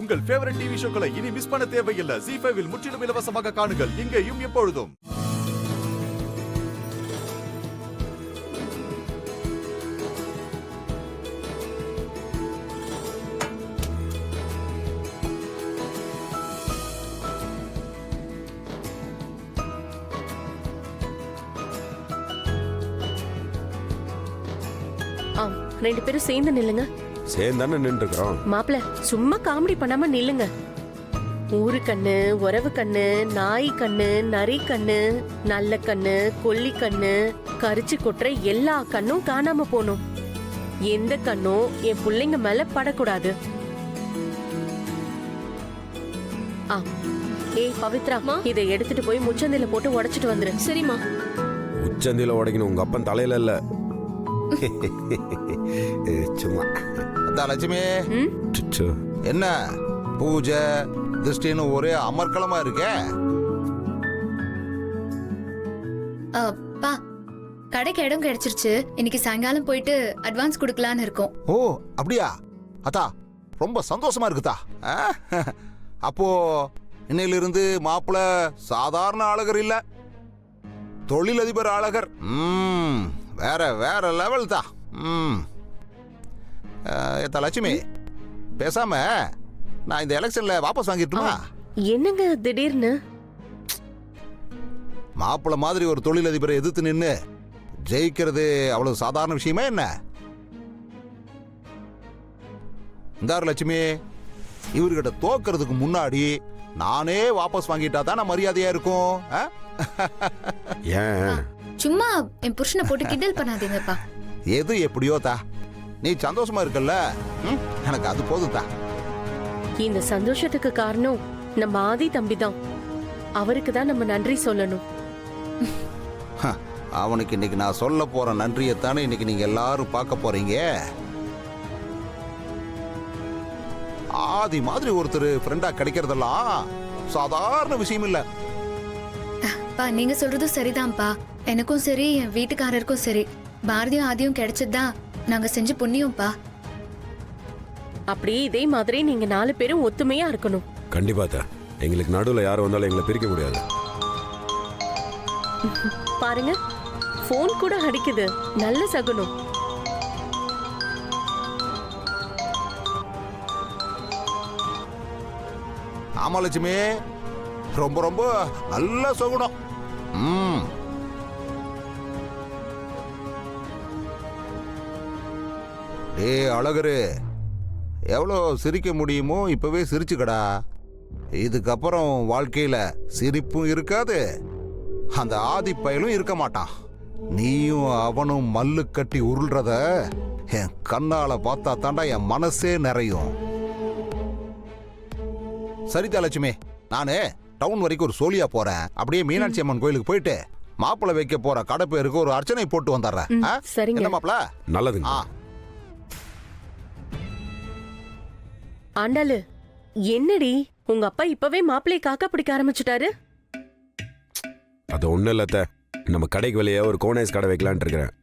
உங்கள் favourite TV ஷோக்களை இனி miss பண்ண தேவையில்லை. ZEE5 இல் முற்றிலும் இலவசமாக காணுங்கள், இங்கேயும் எப்பொழுதும். ரெண்டு பேரும் சேர்ந்து நில்லுங்க. சேர்ந்தானே நின்றுக்கிறோம். மாப்பிள்ள சும்மா காமெடி பண்ணாம நில்லுங்க. ஊரு கண்ணு, உறவு கண்ணு, நாய் கண்ணு, நரி கண்ணு, நல்ல கண்ணு, கொல்லி கண்ணு, கரிச்சு கொட்டுற எல்லா கண்ணும் காணாம போணும். எந்த கண்ணும் என் பிள்ளைங்க மேல படக்கூடாது. ஏய் பவித்ரா, இதை எடுத்துட்டு போய் முச்சந்தில போட்டு உடைச்சிட்டு வந்துரு. சரிம்மா. உச்சந்தில உடைக்கணும், உங்க அப்பன் தலையில இல்ல. சும்மா லட்சுமி, என்ன பூஜை திருஷ்டின்னு ஒரே அமர்க்களமா இருக்கே. அப்பா, கடைக்கு இடம் கிடைச்சிருச்சு. இன்னைக்கு சாயங்காலம் போயிட்டு அட்வான்ஸ் கொடுக்கலான்னு இருக்கோம். ஓ அப்படியா? அத்தா ரொம்ப சந்தோஷமா இருக்குதா. அப்போ இன்னையிலிருந்து மாப்பிள்ள சாதாரண அழகர் இல்ல, தொழிலதிபர் அழகர். வேற வேற லெவல் தான். லட்சுமி, பேசாம நான் இந்த எலெக்ஷன்ல வாபஸ் வாங்கிட்டுமா? என்னங்க திடீர்னு? மாப்பிள்ள மாதிரி ஒரு தொழிலதிபரை எதிர்த்து நின்னு ஜெயிக்கிறது அவ்வளவு சாதாரண விஷயமா என்ன? இந்தாரு லட்சுமி, இவர்கிட்ட தோக்கிறதுக்கு முன்னாடி நானே வாபஸ் வாங்கிட்டா தான் மரியாதையா இருக்கும். சும்மா என் புருஷனை போட்டு கிண்டல் பண்ணாதீங்கப்பா. எது எப்படியோ தா, நீ சந்தோஷமா இருக்கல்ல, எனக்கு அது போதும் தா. இந்த சந்தோஷத்துக்கு காரணம் நம்ம ஆதி தம்பி தான். அவருக்கு தான் நம்ம நன்றி சொல்லணும். அவனுக்கு இன்னைக்கு நான் சொல்ல போற நன்றியைத்தானே இன்னைக்கு நீங்க எல்லாரும் பார்க்க போறீங்க. ஆதி மாதிரி ஒருத்தர் ஃப்ரெண்டா கிடைக்கிறதெல்லாம் சாதாரண விஷயம் இல்ல. நீங்க சொல்றதும் சரிதான்ப்பா. எனக்கும் சரி, என் வீட்டுக்காரருக்கும் சரி, பாரதியும் ஆதியும் கிடைச்சதுதான் நாங்க செஞ்ச புண்ணியம்ப்பா. அப்படியே இதே மாதிரி நீங்க 4 பேரும் ஒத்துமையா இருக்கணும். கண்டிப்பா தான். எங்களுக்கு நடுவுல யாரும் வந்தாலும் எங்களை பிரிக்க முடியாது. பாருங்க, போன் கூட அடிக்குது. நல்ல சகுனம். ஆமா லட்சுமி, ரொம்ப ரொம்ப நல்ல சகுனம். அழகரு, எவ்வளோ சிரிக்க முடியுமோ இப்பவே சிரிச்சுக்கடா. இதுக்கப்புறம் வாழ்க்கையில சிரிப்பும் இருக்காது, அந்த ஆதி பயலும் இருக்க மாட்டான். நீயும் அவனும் மல்லு கட்டி உருள்றத என் கண்ணால பார்த்தா தாண்டா என் மனசே நிறையும். சரிதா லட்சுமி, நானு டவுன் வரைக்கும் ஒரு சோழியா போறேன். அப்படியே மீனாட்சி அம்மன் கோயிலுக்கு போயிட்டு மாப்பிள்ளை வைக்க போற கடை பேருக்கு ஒரு அர்ச்சனை போட்டு வந்துடுறேன். என்ன மாப்பிள்ள? நல்லதுங்க. ஆண்டாளு, என்னடி உங்க அப்பா இப்பவே மாப்பிள்ளை காக்கா பிடிக்க ஆரம்பிச்சுட்டாரு? அது ஒண்ணு இல்லத்த, நம்ம கடைக்கு வெளியே ஒரு கோனேஸ் கடை வைக்கலான் இருக்கிறேன்.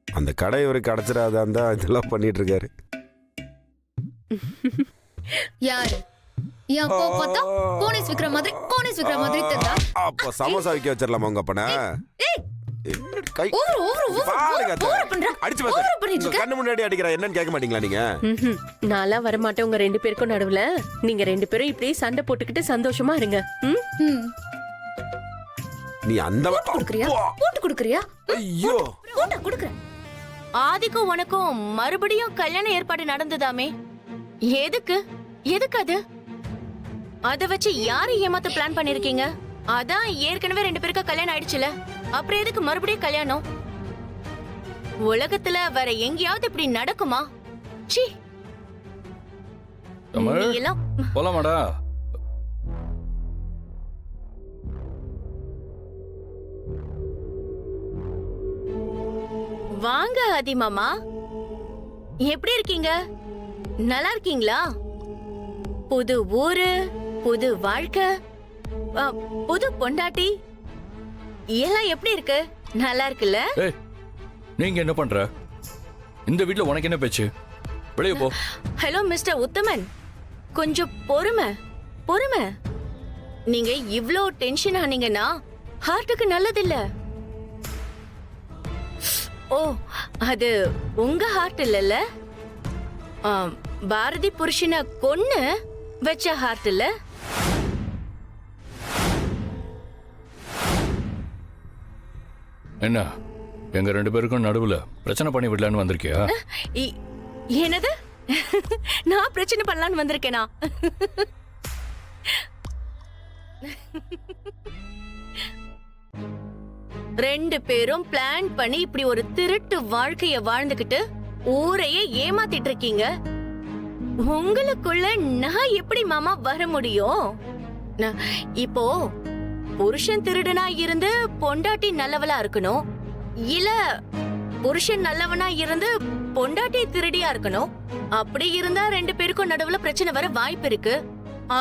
அந்த கடை இவருக்கு அடைச்சிடாதான் தான் இதெல்லாம் பண்ணிட்டு இருக்காரு. யாரு கோனேஸ் விக்கிற மாதிரி தெரியுதா? அப்ப சமோசா விக்க வச்சிரலாமா உங்க அப்பனை? கண்ணு முன்னாடி அடிக்கிற என்னன்னு கேட்க மாட்டீங்களா நீங்க? நான்லாம் வரமாட்டேன் உங்க 2 பேருக்கும் நடுவுல. நீங்க 2 பேரும் இப்படியே சண்டை போட்டுக்கிட்டு சந்தோஷமா இருங்க. நீ அந்த போட்டு குடுக்குறியா? ஐயோ, போட்டு குடுக்குறேன். ஆதிக்கும் உனக்கும் மறுபடியும் கல்யாண ஏற்பாடு நடந்ததாமே, எதுக்கு அது? அத வச்சு யாரு ஏமாத்த பிளான் பண்ணிருக்கீங்க? அதான் ஏற்கனவே 2 பேருக்கு கல்யாணம் ஆயிடுச்சுல, அப்புறம் எதுக்கு மறுபடியும் கல்யாணம்? உலகத்துல வேற எங்கேயாவது இப்படி நடக்குமா? சீ, எல்லாம் போலாமாடா? வாங்க ஆதி மாமா, எப்படி இருக்கீங்க? நல்லா இருக்கீங்களா? புது ஊரு, புது வாழ்க்கை, புது பொண்டாட்டி எல்லாம் எப்படி இருக்கு? நல்லா இருக்குல்ல? நீங்க என்ன பண்ற? இந்த வீட்ல உனக்கு என்ன பேச்சு? வெளியே போ. ஹலோ மிஸ்டர் உத்தமன், கொஞ்சம் பொறுமை பொறுமை. நீங்க இவ்ளோ டென்ஷன் ஆனீங்கன்னா ஹார்ட்டுக்கு நல்லதில்ல. ஓ, அது உங்க ஹார்ட் இல்லல்ல, பாரதி புருஷனை கொன்னு வச்ச ஹார்ட் இல்ல. என்ன எங்க 2 பேருக்கும் நடுவுல பிரச்சனை பண்ணி விடலான்னு வந்திருக்கியா? என்னது? நான் பிரச்சனை பண்ணலான்னு வந்திருக்கேனா? ரெண்டு பேரும் பிளான் பண்ணி இப்படி ஒரு திருட்டு வாழ்க்கைய வாழ்ந்துகிட்டு ஊரையே ஏமாத்திட்டு இருக்கீங்க. உங்களுக்குள்ள நான் எப்படி மாமா வர முடியும்? இப்போ புருஷன் திருடனா இருந்து பொண்டாட்டி நல்லவளா இருக்கணும், இல்ல புருஷன் நல்லவனா இருந்து பொண்டாட்டி திருடியா இருக்கணும். அப்படி இருந்தா 2 பேருக்கும் நடுவுல பிரச்சனை வர வாய்ப்பு இருக்கு.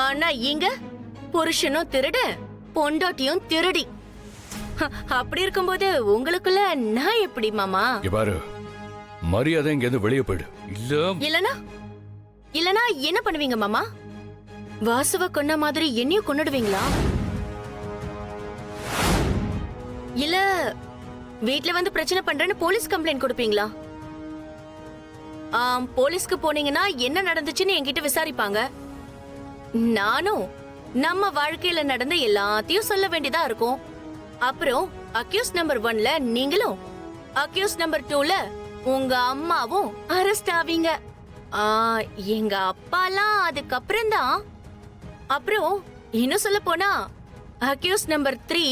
ஆனா இங்க புருஷனும் திருட, பொண்டாட்டியும் திருடி. அப்படி இருக்கும்போது உங்களுக்குள்ள நான் எப்படி மாமா? பாரு, மரியாதை இங்க இருந்து வெளியே போயிடு. இல்லனா என்ன பண்ணுவீங்க மாமா? வாசுவ கொன்ன மாதிரி என்னையும் கொன்னுடுவீங்களா? இல்ல வீட்ல வந்து பிரச்சனை பண்றேன்னு போலீஸ் கம்ப்ளைண்ட் கொடுப்பீங்களா? போலீஸ்க்கு போனீங்கன்னா என்ன நடந்துச்சுன்னு என்கிட்ட விசாரிப்பாங்க. நானும் நம்ம வாழ்க்கையில நடந்த எல்லாத்தையும் சொல்ல வேண்டியதா இருக்கும். அப்புறம் அக்யூஸ் நம்பர் 1ல நீங்களும், அக்யூஸ் நம்பர் 2ல உங்க அம்மாவும் அரெஸ்ட் ஆவீங்க. எங்க அப்பாலாம் அதுக்கப்புறம் தான். அப்புறம் இன்னும் சொல்ல போனா அக்யூஸ் நம்பர் 3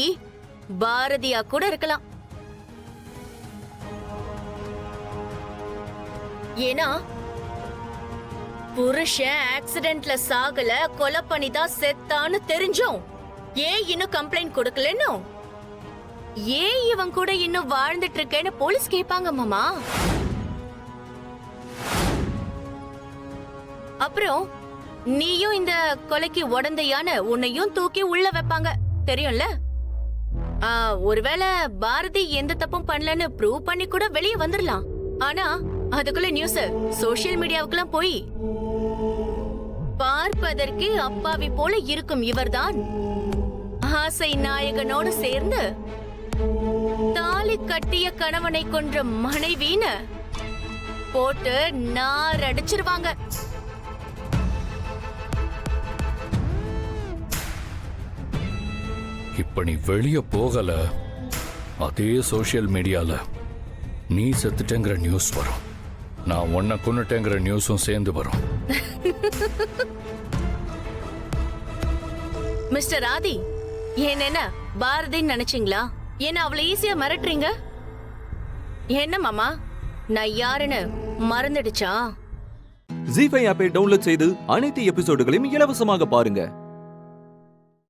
பாரதியா கூட இருக்கலாம். ஏன்னா புருஷன் ஆக்சிடென்ட்ல சாகல, கொலை பண்ணிதான் செத்தான்னு தெரிஞ்சும் ஏன் இன்னும் கம்ப்ளைண்ட் கொடுக்கலன்னு, ஏன் இவன் கூட இன்னும் வாழ்ந்துட்டு இருக்கேன்னு போலீஸ் கேட்பாங்க மாமா. அப்புறம் நீயும் இந்த கொலைக்கு உடந்தையான உன்னையும் தூக்கி உள்ள வைப்பாங்க, தெரியும்ல? ஒருவேளை பாரதி எந்த தப்பும் பண்ணலன்னு ப்ரூவ் பண்ணி கூட வெளியே வந்துடலாம். ஆனா அதுக்குள்ள நியூஸ் சோசியல் மீடியாவுக்குலாம் போய் பார்ப்பதற்கு அப்பாவி போல இருக்கும் இவர்தான் ஆசை நாயகனோடு சேர்ந்து தாலி கட்டிய கணவனை கொன்ற மனைவின்னு போட்டு நார் அடிச்சிருவாங்க. இப்ப நீ வெளியே போகல, அதே சோசியல் மீடியால நீ செத்துட்டேங்கிற நியூஸ் வரும், நான் உன்னை கொன்னுட்டேங்கிற நியூஸும் சேர்ந்து வரும். மிஸ்டர் ஆதி, என்ன பாரதின்னு நினைச்சீங்களா? என்ன அவ்வளவு ஈஸியா மிரட்டுறீங்க? என்ன மாமா, நான் யாருன்னு மறந்துடுச்சா? ஜீ5 ஆப்பை டவுன்லோட் செய்து அனைத்து எபிசோடுகளையும் இலவசமாக பாருங்க.